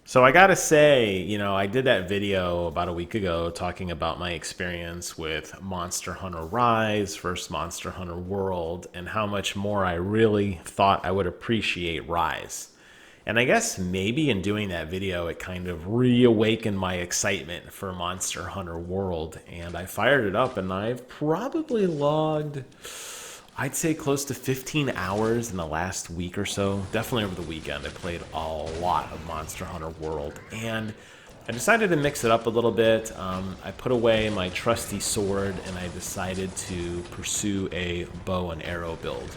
So I gotta say, I did that video about a week ago talking about my experience with Monster Hunter Rise versus Monster Hunter World and how much more I really thought I would appreciate Rise. And I guess maybe in doing that video, it kind of reawakened my excitement for Monster Hunter World. And I fired it up and I've probably logged, I'd say close to 15 hours in the last week or so. Definitely over the weekend, I played a lot of Monster Hunter World. And I decided to mix it up a little bit. I put away my trusty sword and I decided to pursue a bow and arrow build.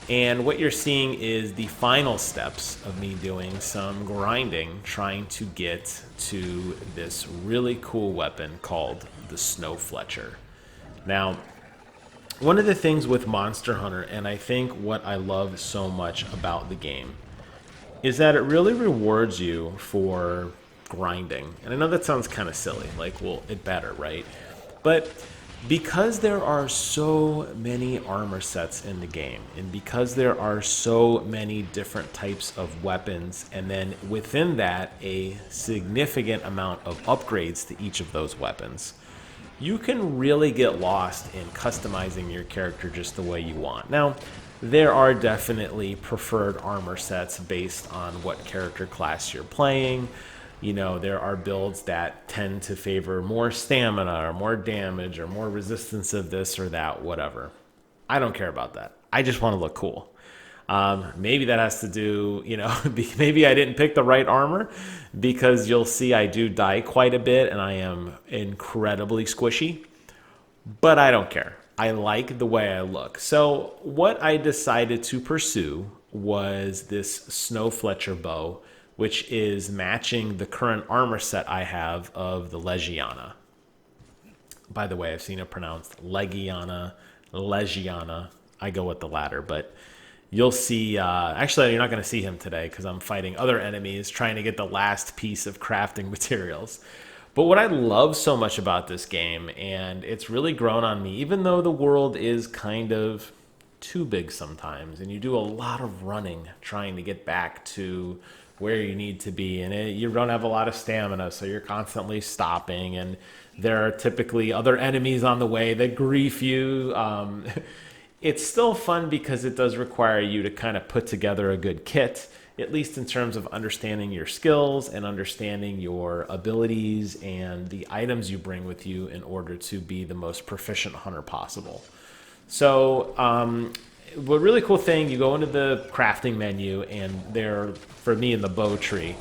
And what you're seeing is the final steps of me doing some grinding, trying to get to this really cool weapon called the Snowfletcher. Now, one of the things with Monster Hunter, and I think what I love so much about the game, is that it really rewards you for grinding. And I know that sounds kind of silly, like, well, it better, right? But because there are so many armor sets in the game, and because there are so many different types of weapons, and then within that, a significant amount of upgrades to each of those weapons, you can really get lost in customizing your character just the way you want. Now, there are definitely preferred armor sets based on what character class you're playing. There are builds that tend to favor more stamina or more damage or more resistance of this or that, whatever. I don't care about that. I just want to look cool. Maybe that has to do, maybe I didn't pick the right armor, because you'll see I do die quite a bit and I am incredibly squishy, but I don't care. I like the way I look. So what I decided to pursue was this Snowfletcher bow, which is matching the current armor set I have of the Legiana. By the way, I've seen it pronounced Legiana, Legiana. I go with the latter, but you'll see, actually, you're not going to see him today because I'm fighting other enemies trying to get the last piece of crafting materials. But what I love so much about this game, and it's really grown on me, even though the world is kind of too big sometimes, and you do a lot of running trying to get back to where you need to be, and you don't have a lot of stamina, so you're constantly stopping, and there are typically other enemies on the way that grief you. It's still fun because it does require you to kind of put together a good kit, at least in terms of understanding your skills and understanding your abilities and the items you bring with you in order to be the most proficient hunter possible. So, a really cool thing, you go into the crafting menu, and there, for me in the bow tree,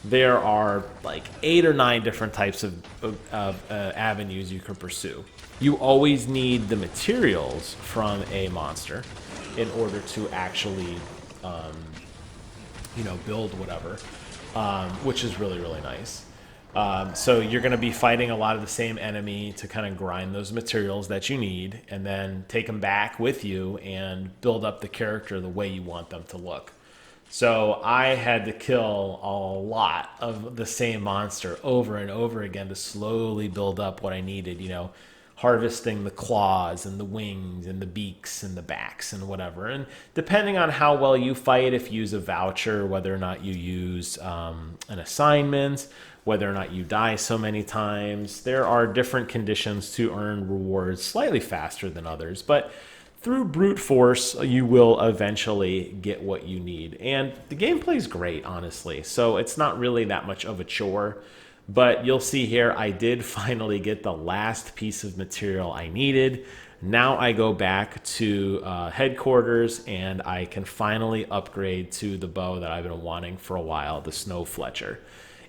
there are like 8 or 9 different types of avenues you can pursue. You always need the materials from a monster in order to actually, build whatever, which is really, really nice. So you're going to be fighting a lot of the same enemy to kind of grind those materials that you need and then take them back with you and build up the character the way you want them to look. So I had to kill a lot of the same monster over and over again to slowly build up what I needed, harvesting the claws and the wings and the beaks and the backs and whatever. And depending on how well you fight, if you use a voucher, whether or not you use an assignment, whether or not you die so many times, there are different conditions to earn rewards slightly faster than others. But through brute force, you will eventually get what you need. And the gameplay is great, honestly. So it's not really that much of a chore. But you'll see here, I did finally get the last piece of material I needed. Now I go back to headquarters, and I can finally upgrade to the bow that I've been wanting for a while, the Snowfletcher.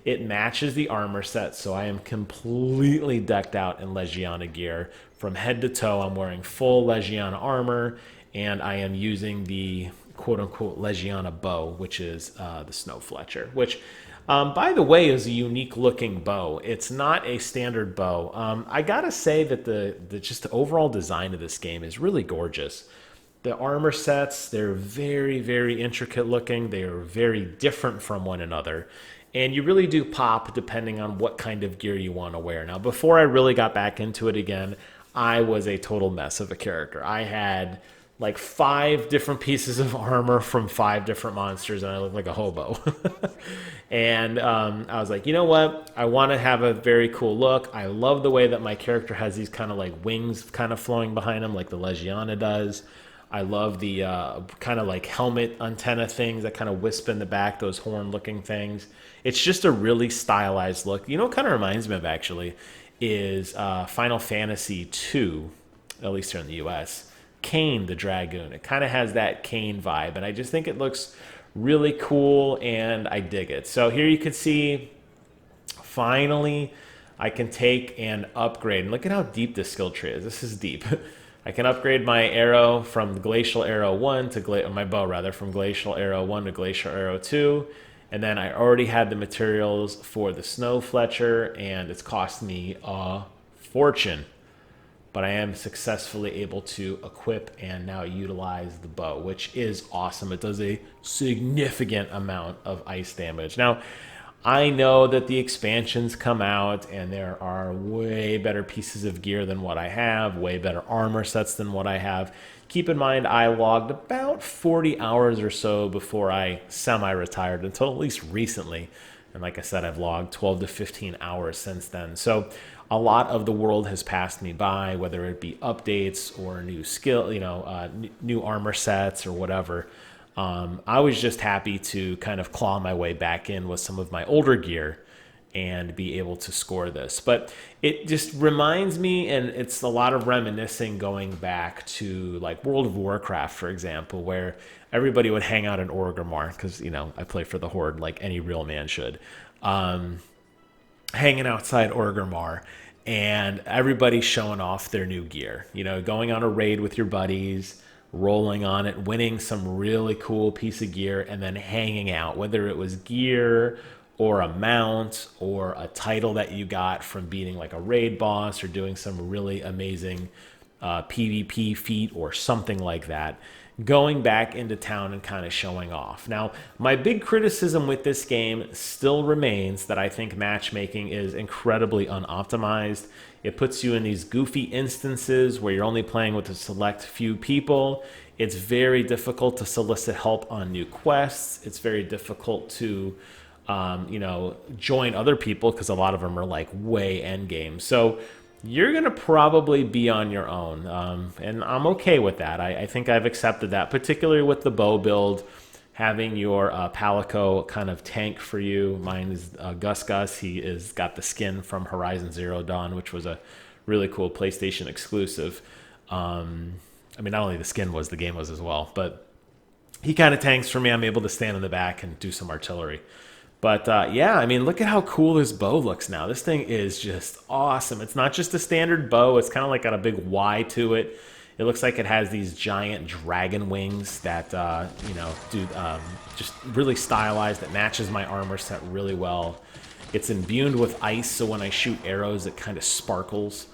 It matches the armor set, so I am completely decked out in Legiana gear. From head to toe, I'm wearing full Legiana armor, and I am using the quote-unquote Legiana bow, which is the Snowfletcher, which, by the way, is a unique-looking bow. It's not a standard bow. I gotta say that the overall design of this game is really gorgeous. The armor sets, they're very, very intricate looking. They are very different from one another. And you really do pop depending on what kind of gear you want to wear. Now, before I really got back into it again, I was a total mess of a character. I had like 5 different pieces of armor from 5 different monsters, and I look like a hobo. And I was like, you know what? I want to have a very cool look. I love the way that my character has these kind of like wings kind of flowing behind him, like the Legiana does. I love the kind of like helmet antenna things that kind of wisp in the back, those horn looking things. It's just a really stylized look. You know what kind of reminds me of actually is Final Fantasy II, at least here in the US. Kane the Dragoon. It kind of has that Kane vibe, and I just think it looks really cool, and I dig it. So here you can see, finally, I can take and upgrade. And look at how deep this skill tree is. This is deep. I can upgrade my arrow from Glacial Arrow 1 to my bow rather, from Glacial Arrow 1 to Glacial Arrow 2. And then I already had the materials for the Snowfletcher, and it's cost me a fortune. But I am successfully able to equip and now utilize the bow, which is awesome. It does a significant amount of ice damage. Now, I know that the expansions come out and there are way better pieces of gear than what I have, way better armor sets than what I have. Keep in mind, I logged about 40 hours or so before I semi-retired, until at least recently. And like I said, I've logged 12 to 15 hours since then. So a lot of the world has passed me by, whether it be updates or new skill, new armor sets or whatever. I was just happy to kind of claw my way back in with some of my older gear and be able to score this. But it just reminds me, and it's a lot of reminiscing going back to like World of Warcraft, for example, where everybody would hang out in Orgrimmar, because, I play for the Horde like any real man should. Hanging outside Orgrimmar, and everybody's showing off their new gear. Going on a raid with your buddies, rolling on it, winning some really cool piece of gear, and then hanging out, whether it was gear or a mount or a title that you got from beating like a raid boss or doing some really amazing PvP feat or something like that. Going back into town and kind of showing off. Now, my big criticism with this game still remains that I think matchmaking is incredibly unoptimized. It puts you in these goofy instances where you're only playing with a select few people. It's very difficult to solicit help on new quests. It's very difficult to, join other people, because a lot of them are like way end game. So you're going to probably be on your own. And I'm okay with that. I think I've accepted that, particularly with the bow build, having your Palico kind of tank for you. Mine is Gus Gus. He is got the skin from Horizon Zero Dawn, which was a really cool PlayStation exclusive. Not only the skin was, the game was as well. But he kind of tanks for me. I'm able to stand in the back and do some artillery. But look at how cool this bow looks now. This thing is just awesome. It's not just a standard bow. It's kind of like got a big Y to it. It looks like it has these giant dragon wings that, just really stylized. That matches my armor set really well. It's imbued with ice, so when I shoot arrows, it kind of sparkles.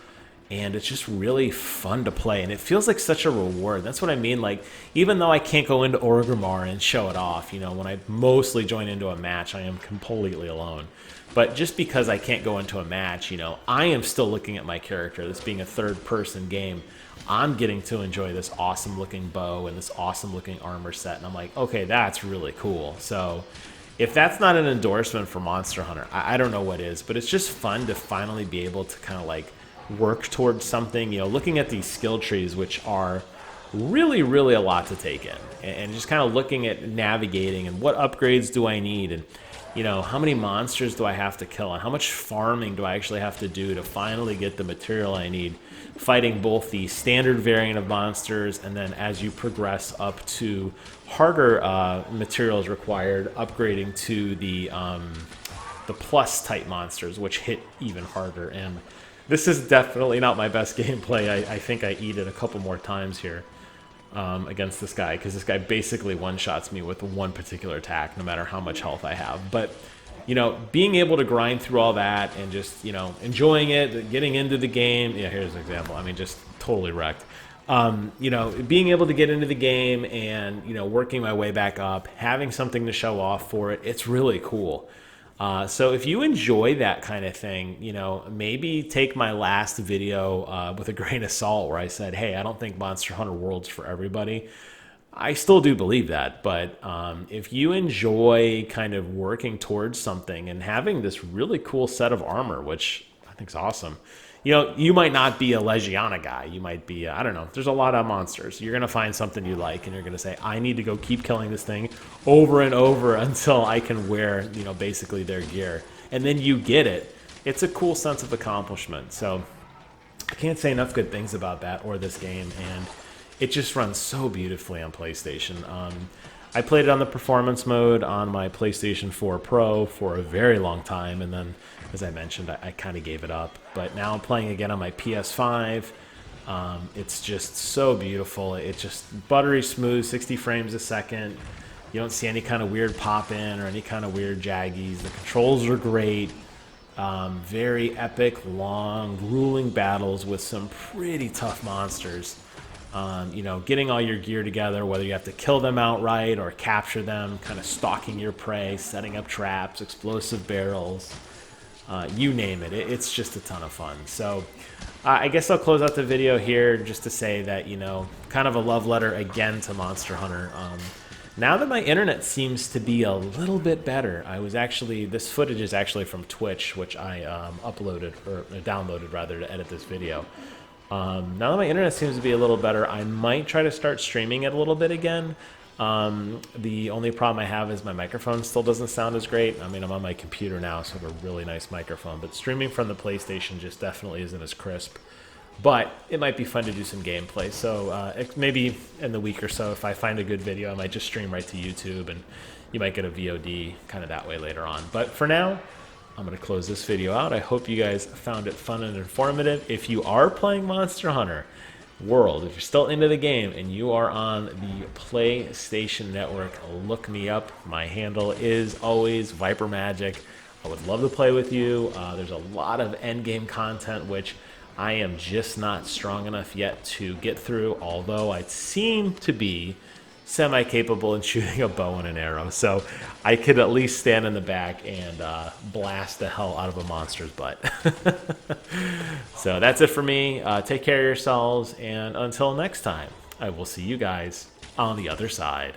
And it's just really fun to play, and it feels like such a reward. That's what I mean. Like, even though I can't go into Orgrimmar and show it off, when I mostly join into a match, I am completely alone. But just because I can't go into a match, I am still looking at my character. This being a third-person game, I'm getting to enjoy this awesome-looking bow and this awesome-looking armor set, and I'm like, okay, that's really cool. So if that's not an endorsement for Monster Hunter, I don't know what is. But it's just fun to finally be able to kind of like work towards something, looking at these skill trees, which are really, really a lot to take in, and just kind of looking at navigating and what upgrades do I need, and how many monsters do I have to kill, and how much farming do I actually have to do to finally get the material I need, fighting both the standard variant of monsters, and then as you progress up to harder materials required, upgrading to the plus type monsters, which hit even harder. And this is definitely not my best gameplay. I think I eat it a couple more times here against this guy, because this guy basically one-shots me with one particular attack, no matter how much health I have. But, being able to grind through all that and just, enjoying it, getting into the game. Yeah, here's an example. Just totally wrecked. Being able to get into the game and, working my way back up, having something to show off for it, it's really cool. So if you enjoy that kind of thing, you know, maybe take my last video with a grain of salt where I said, hey, I don't think Monster Hunter World's for everybody. I still do believe that, but if you enjoy kind of working towards something and having this really cool set of armor, which I think is awesome, you know, you might not be a Legiana guy. You might be, I don't know, there's a lot of monsters. You're going to find something you like, and you're going to say, I need to go keep killing this thing over and over until I can wear, you know, basically their gear. And then you get it. It's a cool sense of accomplishment. So I can't say enough good things about that or this game, and it just runs so beautifully on PlayStation. I played it on the performance mode on my PlayStation 4 Pro for a very long time, and then, as I mentioned, I kind of gave it up. But now I'm playing again on my PS5. It's just so beautiful. It's just buttery smooth, 60 frames a second. You don't see any kind of weird pop-in or any kind of weird jaggies. The controls are great. Very epic, long, grueling battles with some pretty tough monsters. You know, getting all your gear together, whether you have to kill them outright or capture them, kind of stalking your prey, setting up traps, explosive barrels, you name it. It's just a ton of fun. So I guess I'll close out the video here just to say that, you know, kind of a love letter again to Monster Hunter. Now that my internet seems to be a little bit better, this footage is actually from Twitch, which I uploaded, or downloaded rather, to edit this video. Now that my internet seems to be a little better, I might try to start streaming it a little bit again. The only problem I have is my microphone still doesn't sound as great. I mean, I'm on my computer now, so I have a really nice microphone, but streaming from the PlayStation just definitely isn't as crisp. But it might be fun to do some gameplay. So maybe in the week or so, if I find a good video, I might just stream right to YouTube, and you might get a VOD kind of that way later on. But for now, I'm going to close this video out. I hope you guys found it fun and informative. If you are playing Monster Hunter World, if you're still into the game and you are on the PlayStation Network, look me up. My handle is always Viper Magic. I would love to play with you. There's a lot of endgame content, which I am just not strong enough yet to get through, although I seem to be semi-capable in shooting a bow and an arrow, so I could at least stand in the back and blast the hell out of a monster's butt. So that's it for me. Take care of yourselves, and until next time, I will see you guys on the other side.